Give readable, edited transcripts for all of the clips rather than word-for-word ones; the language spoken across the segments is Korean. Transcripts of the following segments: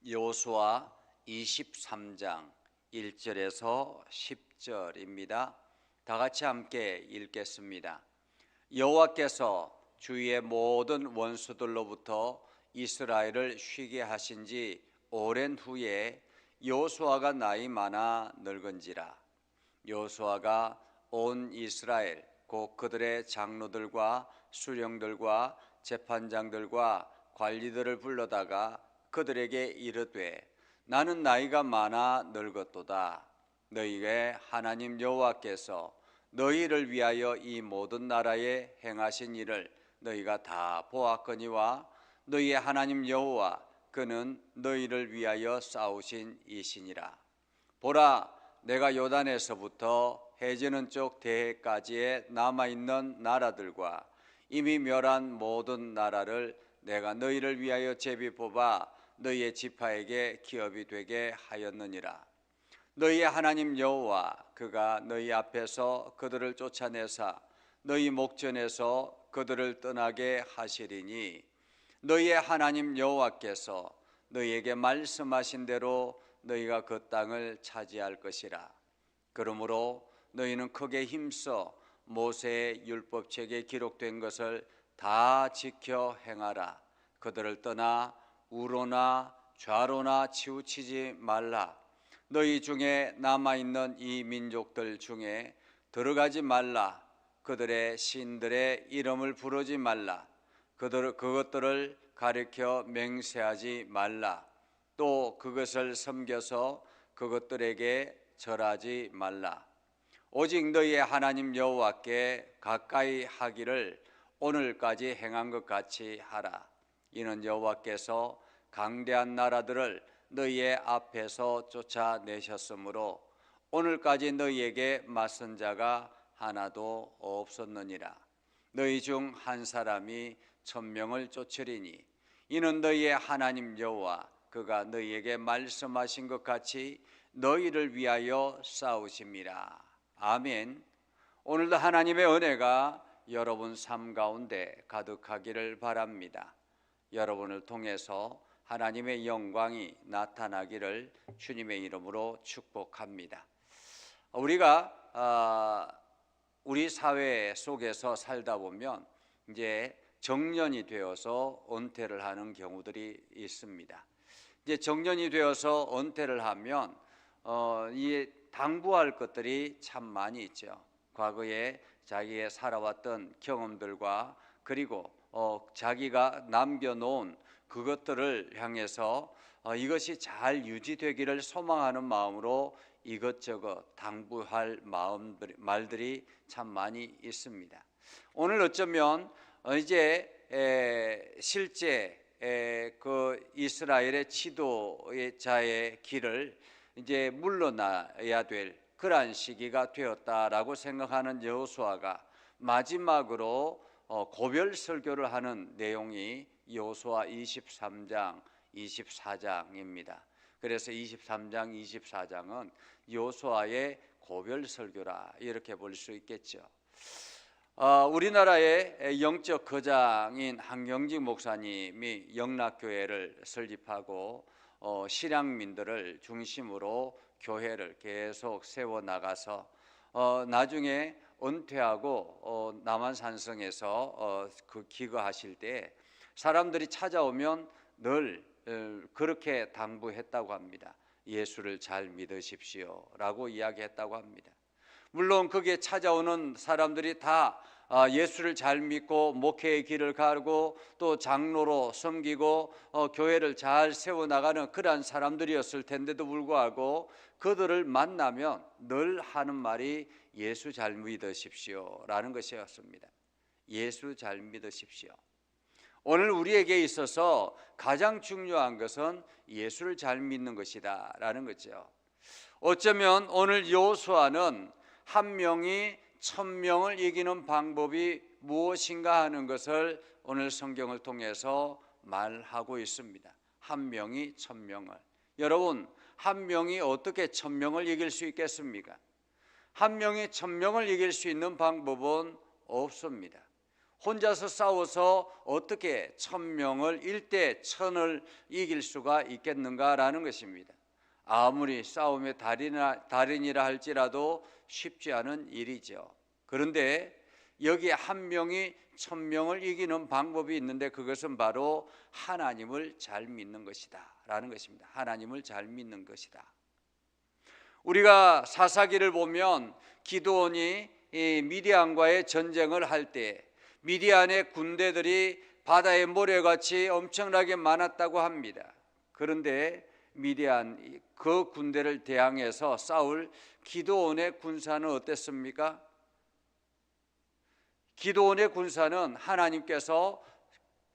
여호수아 23장 1절에서 10절입니다. 다 같이 함께 읽겠습니다. 여호와께서 주위의 모든 원수들로부터 이스라엘을 쉬게 하신 지 오랜 후에 여호수아가 나이 많아 늙은지라. 여호수아가 온 이스라엘 곧 그들의 장로들과 수령들과 재판장들과 관리들을 불러다가 그들에게 이르되 나는 나이가 많아 늙었도다. 너희의 하나님 여호와께서 너희를 위하여 이 모든 나라에 행하신 일을 너희가 다 보았거니와 너희의 하나님 여호와 그는 너희를 위하여 싸우신 이시니라. 보라, 내가 요단에서부터 해지는 쪽 대해까지에 남아있는 나라들과 이미 멸한 모든 나라를 내가 너희를 위하여 제비 뽑아 너희의 지파에게 기업이 되게 하였느니라. 너희의 하나님 여호와 그가 너희 앞에서 그들을 쫓아내사 너희 목전에서 그들을 떠나게 하시리니 너희의 하나님 여호와께서 너희에게 말씀하신 대로 너희가 그 땅을 차지할 것이라. 그러므로 너희는 크게 힘써 모세의 율법책에 기록된 것을 다 지켜 행하라. 그들을 떠나 우로나 좌로나 치우치지 말라. 너희 중에 남아있는 이 민족들 중에 들어가지 말라. 그들의 신들의 이름을 부르지 말라. 그것들을 가리켜 맹세하지 말라. 또 그것을 섬겨서 그것들에게 절하지 말라. 오직 너희의 하나님 여호와께 가까이 하기를 오늘까지 행한 것 같이 하라. 이는 여호와께서 강대한 나라들을 너희의 앞에서 쫓아내셨으므로 오늘까지 너희에게 맞선 자가 하나도 없었느니라. 너희 중 한 사람이 1000명을 쫓으리니 이는 너희의 하나님 여호와 그가 너희에게 말씀하신 것 같이 너희를 위하여 싸우심이라. 아멘. 오늘도 하나님의 은혜가 여러분 삶 가운데 가득하기를 바랍니다. 여러분을 통해서 하나님의 영광이 나타나기를 주님의 이름으로 축복합니다. 우리가 우리 사회 속에서 살다 보면 이제 정년이 되어서 은퇴를 하는 경우들이 있습니다. 이제 정년이 되어서 은퇴를 하면 이 당부할 것들이 참 많이 있죠. 과거에 자기의 살아왔던 경험들과 그리고 자기가 남겨놓은 그것들을 향해서 이것이 잘 유지되기를 소망하는 마음으로 이것저것 당부할 말들이 참 많이 있습니다. 오늘 어쩌면 이제 실제 그 이스라엘의 지도자의 길을 이제 물러나야 될 그러한 시기가 되었다라고 생각하는 여호수아가 마지막으로 고별 설교를 하는 내용이 여호수아 23장, 24장입니다. 그래서 23장, 24장은 여호수아의 고별 설교라 이렇게 볼 수 있겠죠. 우리나라의 영적 거장인 한경직 목사님이 영락교회를 설립하고 실향민들을 중심으로 교회를 계속 세워나가서 나중에 은퇴하고 남한산성에서 그 기거하실 때 사람들이 찾아오면 늘 그렇게 당부했다고 합니다. 예수를 잘 믿으십시오 라고 이야기했다고 합니다. 물론 거기에 찾아오는 사람들이 다 예수를 잘 믿고 목회의 길을 가고 또 장로로 섬기고 교회를 잘 세워나가는 그러한 사람들이었을 텐데도 불구하고 그들을 만나면 늘 하는 말이 예수 잘 믿으십시오 라는 것이었습니다. 예수 잘 믿으십시오. 오늘 우리에게 있어서 가장 중요한 것은 예수를 잘 믿는 것이다 라는 거죠. 어쩌면 오늘 여호수아는 한 명이 1000명을 이기는 방법이 무엇인가 하는 것을 오늘 성경을 통해서 말하고 있습니다. 한 명이 1000명을. 여러분, 한 명이 어떻게 1000명을 이길 수 있겠습니까? 한 명이 1000명을 이길 수 있는 방법은 없습니다. 혼자서 싸워서 어떻게 1000명을 1대 1000을 이길 수가 있겠는가라는 것입니다. 아무리 싸움의 달인이라 할지라도 쉽지 않은 일이죠. 그런데 여기 한 명이 1000명을 이기는 방법이 있는데 그것은 바로 하나님을 잘 믿는 것이다 라는 것입니다. 하나님을 잘 믿는 것이다. 우리가 사사기를 보면 기드온이 미디안과의 전쟁을 할 때 미디안의 군대들이 바다의 모래같이 엄청나게 많았다고 합니다. 그런데 미디안 그 군대를 대항해서 싸울 기드온의 군사는 어땠습니까? 기드온의 군사는 하나님께서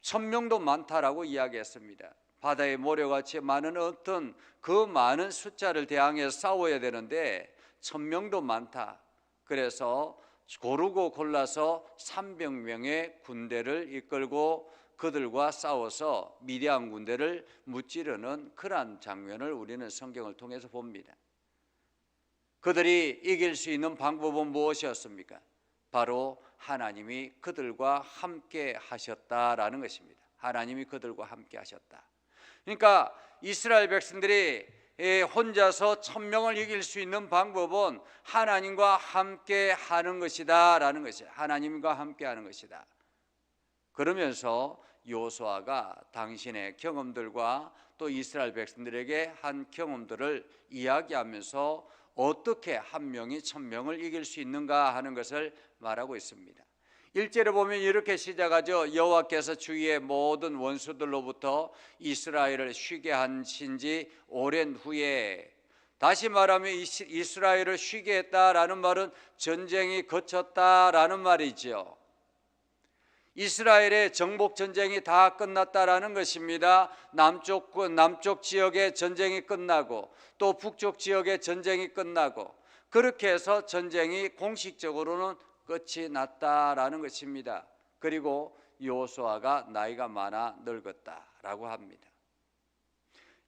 1000명도 많다라고 이야기했습니다. 바다의 모래같이 많은 어떤 그 많은 숫자를 대항해서 싸워야 되는데 1000명도 많다. 그래서 고르고 골라서 300명의 군대를 이끌고 그들과 싸워서 미디안 군대를 무찌르는 그러한 장면을 우리는 성경을 통해서 봅니다. 그들이 이길 수 있는 방법은 무엇이었습니까? 바로 하나님이 그들과 함께 하셨다라는 것입니다. 하나님이 그들과 함께 하셨다. 그러니까 이스라엘 백성들이 혼자서 1000명을 이길 수 있는 방법은 하나님과 함께 하는 것이다 라는 것이에요. 하나님과 함께 하는 것이다. 그러면서 여호수아가 당신의 경험들과 또 이스라엘 백성들에게 한 경험들을 이야기하면서 어떻게 한 명이 1000명을 이길 수 있는가 하는 것을 말하고 있습니다. 1절에 보면 이렇게 시작하죠. 여호와께서 주위의 모든 원수들로부터 이스라엘을 쉬게 하신 지 오랜 후에, 다시 말하면 이스라엘을 쉬게 했다라는 말은 전쟁이 그쳤다라는 말이죠. 이스라엘의 정복 전쟁이 다 끝났다라는 것입니다. 남쪽 지역의 전쟁이 끝나고 또 북쪽 지역의 전쟁이 끝나고 그렇게 해서 전쟁이 공식적으로는 끝이 났다라는 것입니다. 그리고 여호수아가 나이가 많아 늙었다라고 합니다.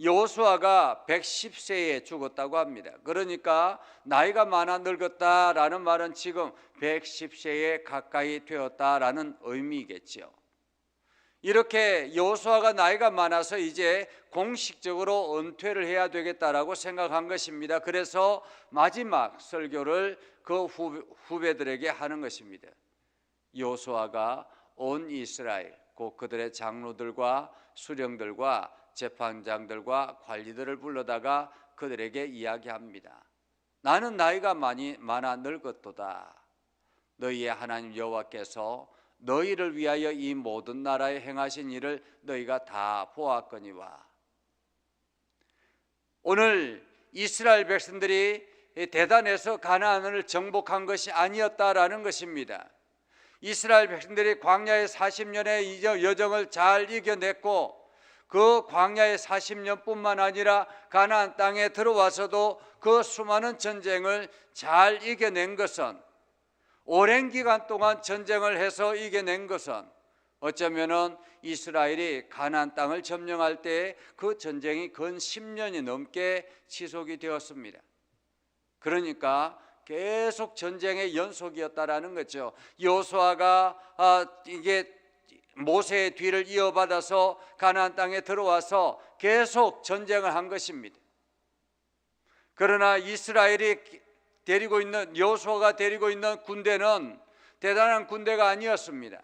여호수아가 110세에 죽었다고 합니다. 그러니까 나이가 많아 늙었다라는 말은 지금 110세에 가까이 되었다라는 의미겠죠. 이렇게 여호수아가 나이가 많아서 이제 공식적으로 은퇴를 해야 되겠다라고 생각한 것입니다. 그래서 마지막 설교를 그 후배들에게 하는 것입니다. 여호수아가 온 이스라엘 곧 그들의 장로들과 수령들과 재판장들과 관리들을 불러다가 그들에게 이야기합니다. 나는 나이가 많아 늙었도다. 너희의 하나님 여호와께서 너희를 위하여 이 모든 나라에 행하신 일을 너희가 다 보았거니와. 오늘 이스라엘 백성들이 대단해서 가나안을 정복한 것이 아니었다라는 것입니다. 이스라엘 백성들이 광야의 40년의 여정을 잘 이겨냈고 그 광야의 40년뿐만 아니라 가나안 땅에 들어와서도 그 수많은 전쟁을 잘 이겨낸 것은, 오랜 기간 동안 전쟁을 해서 이겨낸 것은 어쩌면은 이스라엘이 가나안 땅을 점령할 때 그 전쟁이 근 10년이 넘게 지속이 되었습니다. 그러니까 계속 전쟁의 연속이었다라는 거죠. 여호수아가 이게 모세의 뒤를 이어받아서 가나안 땅에 들어와서 계속 전쟁을 한 것입니다. 그러나 이스라엘이 데리고 있는, 여호수아가 데리고 있는 군대는 대단한 군대가 아니었습니다.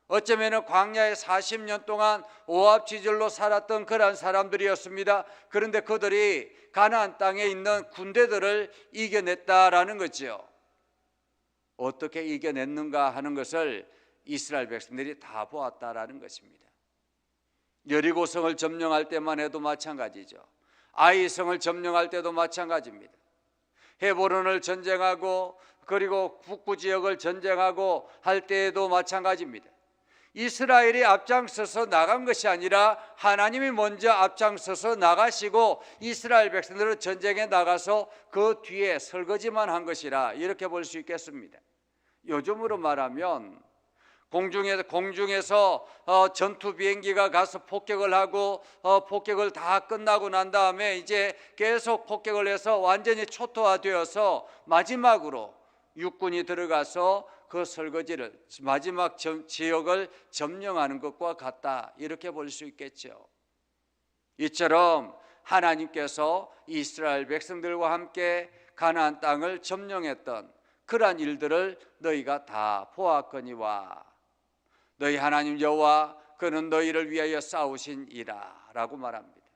어쩌면 광야에 40년 동안 오합지졸로 살았던 그런 사람들이었습니다. 그런데 그들이 가나안 땅에 있는 군대들을 이겨냈다라는 거죠. 어떻게 이겨냈는가 하는 것을 이스라엘 백성들이 다 보았다라는 것입니다. 여리고성을 점령할 때만 해도 마찬가지죠. 아이성을 점령할 때도 마찬가지입니다. 헤브론을 전쟁하고 그리고 북부 지역을 전쟁하고 할 때에도 마찬가지입니다. 이스라엘이 앞장서서 나간 것이 아니라 하나님이 먼저 앞장서서 나가시고 이스라엘 백성들은 전쟁에 나가서 그 뒤에 설거지만 한 것이라 이렇게 볼 수 있겠습니다. 요즘으로 말하면 공중에서 전투 비행기가 가서 폭격을 하고 폭격을 다 끝나고 난 다음에 이제 계속 폭격을 해서 완전히 초토화되어서 마지막으로 육군이 들어가서 그 설거지를 마지막 지역을 점령하는 것과 같다, 이렇게 볼 수 있겠죠. 이처럼 하나님께서 이스라엘 백성들과 함께 가나안 땅을 점령했던 그러한 일들을 너희가 다 보았거니와 너희 하나님 여호와 그는 너희를 위하여 싸우신이라 라고 말합니다.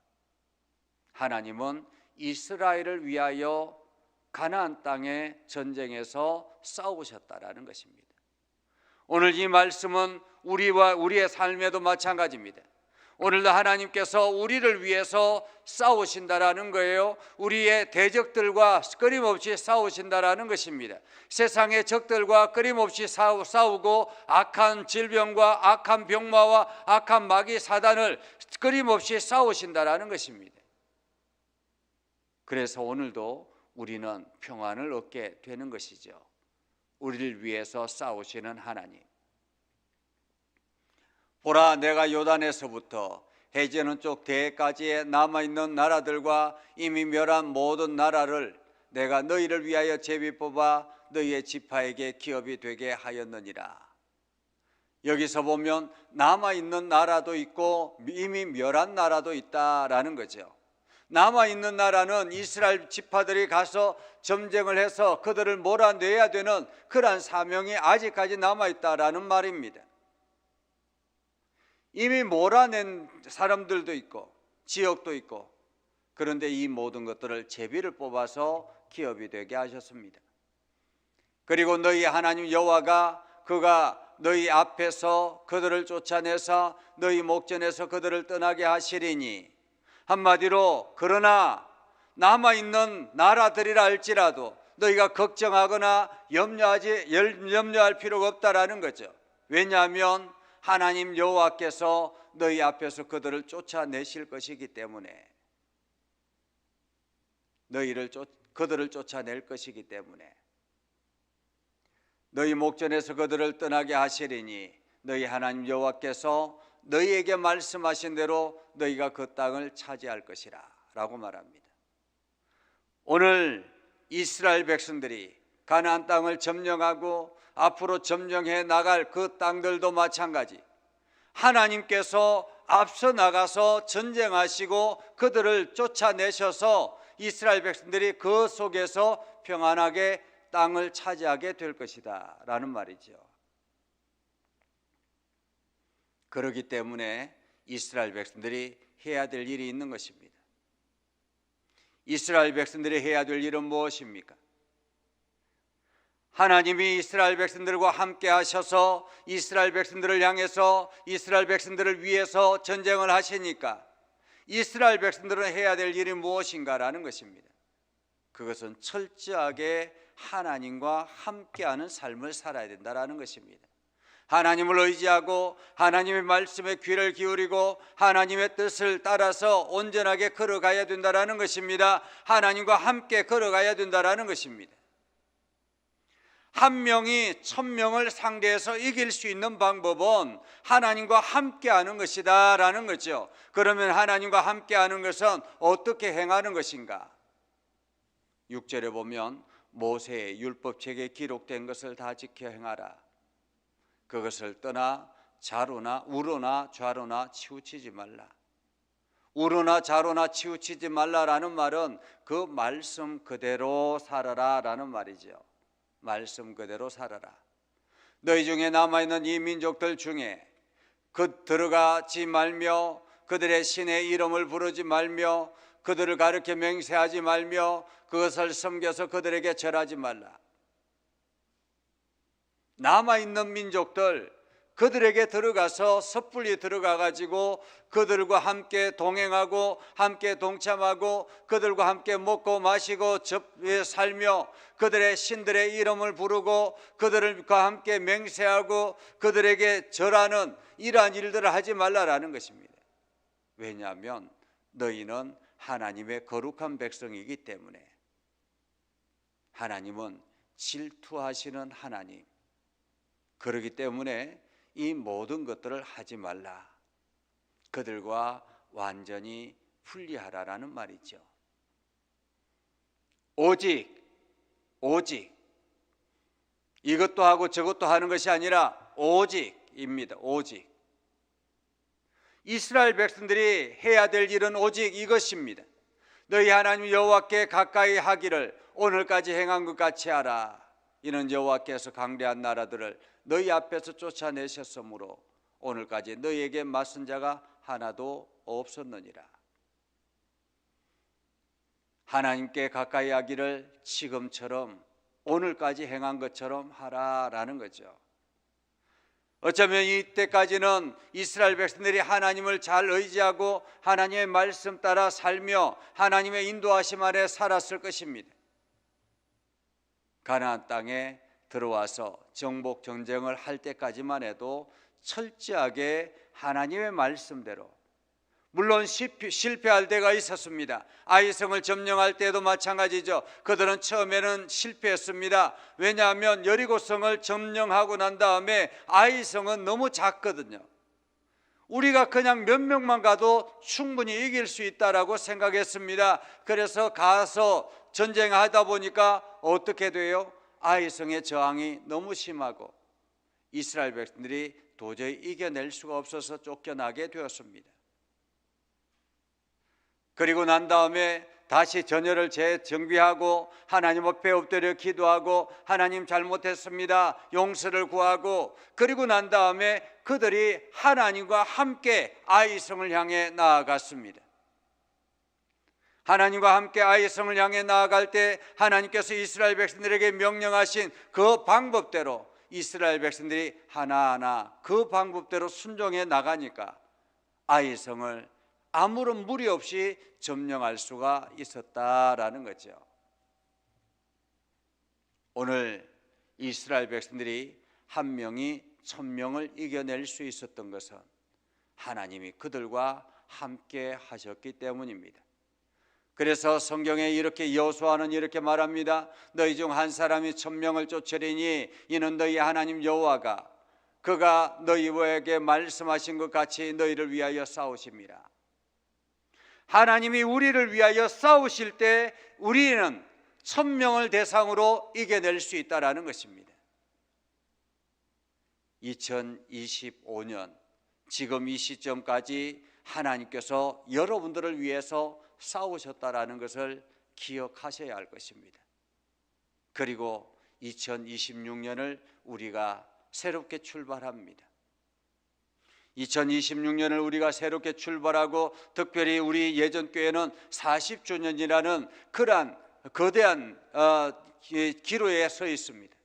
하나님은 이스라엘을 위하여 가나안 땅의 전쟁에서 싸우셨다라는 것입니다. 오늘 이 말씀은 우리와 우리의 삶에도 마찬가지입니다. 오늘도 하나님께서 우리를 위해서 싸우신다라는 거예요. 우리의 대적들과 끊임없이 싸우신다라는 것입니다. 세상의 적들과 끊임없이 싸우고 악한 질병과 악한 병마와 악한 마귀 사단을 끊임없이 싸우신다라는 것입니다. 그래서 오늘도 우리는 평안을 얻게 되는 것이죠. 우리를 위해서 싸우시는 하나님. 보라, 내가 요단에서부터 해지는 쪽 대해까지의 남아있는 나라들과 이미 멸한 모든 나라를 내가 너희를 위하여 제비 뽑아 너희의 지파에게 기업이 되게 하였느니라. 여기서 보면 남아있는 나라도 있고 이미 멸한 나라도 있다라는 거죠. 남아있는 나라는 이스라엘 지파들이 가서 점쟁을 해서 그들을 몰아내야 되는 그러한 사명이 아직까지 남아있다라는 말입니다. 이미 몰아낸 사람들도 있고 지역도 있고, 그런데 이 모든 것들을 제비를 뽑아서 기업이 되게 하셨습니다. 그리고 너희 하나님 여호와가 그가 너희 앞에서 그들을 쫓아내서 너희 목전에서 그들을 떠나게 하시리니, 한마디로 그러나 남아있는 나라들이라 할지라도 너희가 걱정하거나 염려할 필요가 없다라는 거죠. 왜냐하면 하나님 여호와께서 너희 앞에서 그들을 쫓아내실 것이기 때문에, 그들을 쫓아낼 것이기 때문에 너희 목전에서 그들을 떠나게 하시리니 너희 하나님 여호와께서 너희에게 말씀하신 대로 너희가 그 땅을 차지할 것이라 라고 말합니다. 오늘 이스라엘 백성들이 가나안 땅을 점령하고 앞으로 점령해 나갈 그 땅들도 마찬가지, 하나님께서 앞서 나가서 전쟁하시고 그들을 쫓아내셔서 이스라엘 백성들이 그 속에서 평안하게 땅을 차지하게 될 것이다 라는 말이죠. 그렇기 때문에 이스라엘 백성들이 해야 될 일이 있는 것입니다. 이스라엘 백성들이 해야 될 일은 무엇입니까? 하나님이 이스라엘 백성들과 함께 하셔서 이스라엘 백성들을 향해서 이스라엘 백성들을 위해서 전쟁을 하시니까 이스라엘 백성들은 해야 될 일이 무엇인가라는 것입니다. 그것은 철저하게 하나님과 함께하는 삶을 살아야 된다라는 것입니다. 하나님을 의지하고 하나님의 말씀에 귀를 기울이고 하나님의 뜻을 따라서 온전하게 걸어가야 된다라는 것입니다. 하나님과 함께 걸어가야 된다라는 것입니다. 한 명이 1000명을 상대해서 이길 수 있는 방법은 하나님과 함께하는 것이다 라는 거죠. 그러면 하나님과 함께하는 것은 어떻게 행하는 것인가? 6절에 보면 모세의 율법책에 기록된 것을 다 지켜 행하라. 그것을 떠나 우로나 좌로나 치우치지 말라. 우로나 좌로나 치우치지 말라라는 말은 그 말씀 그대로 살아라 라는 말이죠. 말씀 그대로 살아라. 너희 중에 남아있는 이 민족들 중에 들어가지 말며 그들의 신의 이름을 부르지 말며 그들을 가르쳐 맹세하지 말며 그것을 섬겨서 그들에게 절하지 말라. 남아있는 민족들, 그들에게 들어가서 섣불리 들어가 가지고 그들과 함께 동행하고 함께 동참하고 그들과 함께 먹고 마시고 접에 살며 그들의 신들의 이름을 부르고 그들과 함께 맹세하고 그들에게 절하는 이러한 일들을 하지 말라라는 것입니다. 왜냐하면 너희는 하나님의 거룩한 백성이기 때문에. 하나님은 질투하시는 하나님, 그렇기 때문에 이 모든 것들을 하지 말라. 그들과 완전히 분리하라라는 말이죠. 오직 이것도 하고 저것도 하는 것이 아니라 오직입니다. 오직. 이스라엘 백성들이 해야 될 일은 오직 이것입니다. 너희 하나님 여호와께 가까이 하기를 오늘까지 행한 것 같이 하라. 이는 여호와께서 강대한 나라들을 너희 앞에서 쫓아내셨으므로 오늘까지 너희에게 맞선 자가 하나도 없었느니라. 하나님께 가까이 하기를 지금처럼 오늘까지 행한 것처럼 하라라는 거죠. 어쩌면 이때까지는 이스라엘 백성들이 하나님을 잘 의지하고 하나님의 말씀 따라 살며 하나님의 인도하심 아래 살았을 것입니다. 가나안 땅에 들어와서 정복 전쟁을 할 때까지만 해도 철저하게 하나님의 말씀대로, 물론 실패할 때가 있었습니다. 아이성을 점령할 때도 마찬가지죠. 그들은 처음에는 실패했습니다. 왜냐하면 여리고성을 점령하고 난 다음에 아이성은 너무 작거든요. 우리가 그냥 몇 명만 가도 충분히 이길 수 있다라고 생각했습니다. 그래서 가서 전쟁하다 보니까 어떻게 돼요? 아이성의 저항이 너무 심하고 이스라엘 백성들이 도저히 이겨낼 수가 없어서 쫓겨나게 되었습니다. 그리고 난 다음에 다시 전열을 재정비하고 하나님 앞에 엎드려 기도하고 하나님 잘못했습니다, 용서를 구하고, 그리고 난 다음에 그들이 하나님과 함께 아이성을 향해 나아갔습니다. 하나님과 함께 아이성을 향해 나아갈 때 하나님께서 이스라엘 백성들에게 명령하신 그 방법대로 이스라엘 백성들이 하나하나 그 방법대로 순종해 나가니까 아이성을 아무런 무리 없이 점령할 수가 있었다라는 거죠. 오늘 이스라엘 백성들이 한 명이 1000명을 이겨낼 수 있었던 것은 하나님이 그들과 함께 하셨기 때문입니다. 그래서 성경에 이렇게 여호수아는 이렇게 말합니다. 너희 중 한 사람이 1000명을 쫓으리니 이는 너희 하나님 여호와가 그가 너희에게 말씀하신 것 같이 너희를 위하여 싸우심이라. 하나님이 우리를 위하여 싸우실 때 우리는 1000명을 대상으로 이겨낼 수 있다는 것입니다. 2025년 지금 이 시점까지 하나님께서 여러분들을 위해서 싸우셨다라는 것을 기억하셔야 할 것입니다. 그리고 2026년을 우리가 새롭게 출발합니다. 2026년을 우리가 새롭게 출발하고 특별히 우리 예전교회는 40주년이라는 그러한 거대한 기로에 서 있습니다.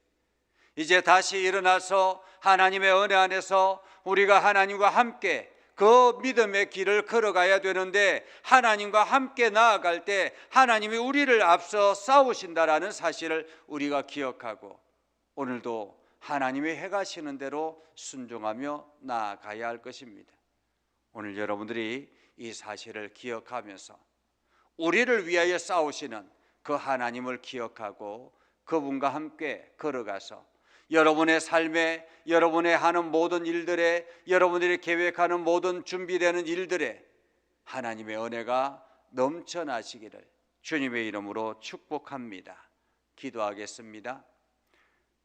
이제 다시 일어나서 하나님의 은혜 안에서 우리가 하나님과 함께 그 믿음의 길을 걸어가야 되는데, 하나님과 함께 나아갈 때 하나님이 우리를 앞서 싸우신다라는 사실을 우리가 기억하고 오늘도 하나님이 행하시는 대로 순종하며 나아가야 할 것입니다. 오늘 여러분들이 이 사실을 기억하면서 우리를 위하여 싸우시는 그 하나님을 기억하고 그분과 함께 걸어가서 여러분의 삶에, 여러분의 하는 모든 일들에, 여러분들이 계획하는 모든 준비되는 일들에 하나님의 은혜가 넘쳐나시기를 주님의 이름으로 축복합니다. 기도하겠습니다.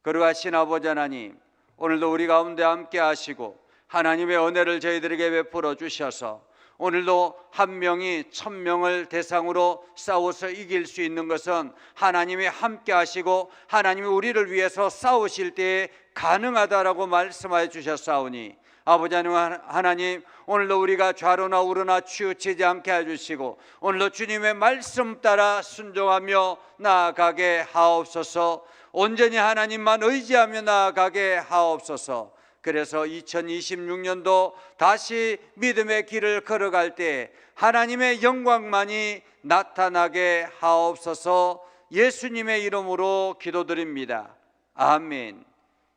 거룩하신 아버지 하나님, 오늘도 우리 가운데 함께 하시고 하나님의 은혜를 저희들에게 베풀어 주셔서 오늘도 한 명이 1000명을 대상으로 싸워서 이길 수 있는 것은 하나님이 함께 하시고 하나님이 우리를 위해서 싸우실 때에 가능하다라고 말씀하여 주셨사오니 아버지 하나님, 오늘도 우리가 좌로나 우로나 치우치지 않게 해주시고 오늘도 주님의 말씀 따라 순종하며 나아가게 하옵소서. 온전히 하나님만 의지하며 나아가게 하옵소서. 그래서 2026년도 다시 믿음의 길을 걸어갈 때 하나님의 영광만이 나타나게 하옵소서. 예수님의 이름으로 기도드립니다. 아멘.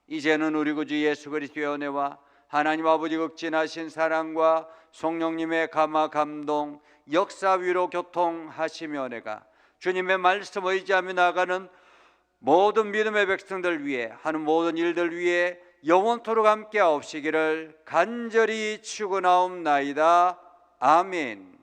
이제는 우리 구주 예수 그리스도의 은혜와 하나님 아버지 극진하신 사랑과 성령님의 감화 감동 역사 위로 교통하시며 은혜가 주님의 말씀 의지하며 나아가는 모든 믿음의 백성들 위해 하는 모든 일들 위해 영원토록 함께 하옵시기를 간절히 축원하옵나이다. 아멘.